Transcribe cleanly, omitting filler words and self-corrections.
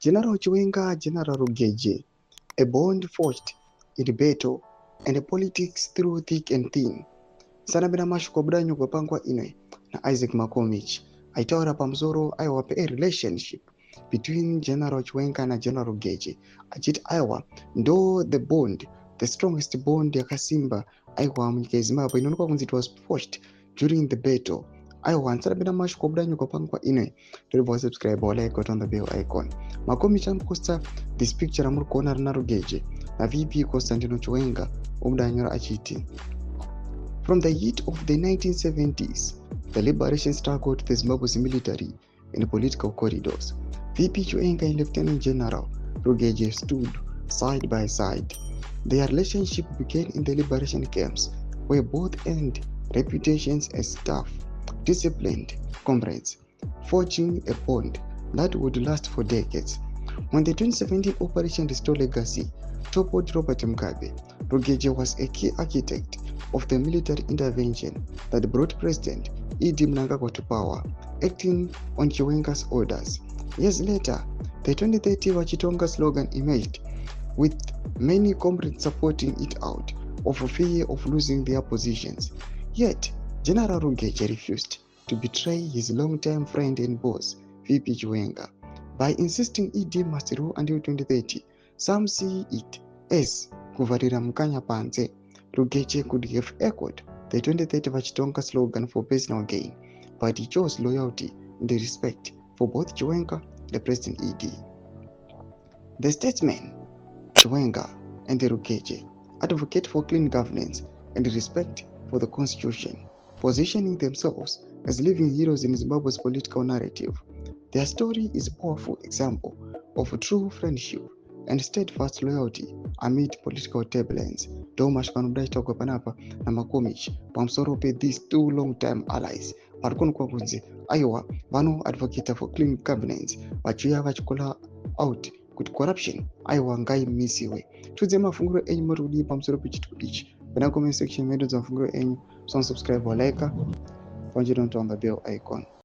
General Chiwenga, General Rugeje, a bond forged in battle and politics through thick and thin. Sanabira mashuko budanyu kupangwa inwe na Isaac Makomich aitaura pamsoro aiwape a relationship between General Chiwenga na General Rugeje achiti aiwa ndo the strongest bond yakasimba aiwa munyika yeZimbabwe inoonekwa kunzi it was forged during the battle. Aiwa nsanabira mashuko budanyu kupangwa inwe ndoribva subscribe or like on the bell icon. Makomich amuposta this picture amuri kuona rina Rugeje na VP Constantino Chiwenga omudanyora achiti from the heat of the 1970s, the liberation struggle to the Zimbabwe's military and political corridors. VP Chiwenga and Lieutenant General Rugeje stood side by side. Their relationship began in the liberation camps, where both earned reputations as tough, disciplined comrades, forging a bond that would last for decades. When the 2017 Operation Restore Legacy toppled Robert Mugabe, Rugeje was a key architect of the military intervention that brought President mnangagwa to power, acting on Chiwenga's orders. Years later, the 2030 Wachitonga slogan emerged, with many comrades supporting it out of fear of losing their positions. Yet, General Rugeje refused to betray his long-time friend and boss, VP Chiwenga. By insisting ED must rule until 2030, some see it as kuvarira mukanya panze. Rugeje could have echoed the 2030 Vachitonga slogan for personal gain, but he chose loyalty and respect for both Chiwenga and President ED. The statesmen, Chiwenga and Rugeje, advocate for clean governance and respect for the constitution, positioning themselves as living heroes in Zimbabwe's political narrative. Their story is a powerful example of true friendship and steadfast loyalty amid political turbulence. Domash panobdaita kwa panapa na Makomich pamsoro pe these two long-time allies parikono kwa kunzi aiwa vano advocate for clean governance vachiuya vachikola out kuti corruption aiwa ngaimisiwe. Tudze mafunguro enyu muri kudii pamsoro pechituko ichi pana comment section medu za mafunguro enyu. So subscribe or like, don't on the bell icon.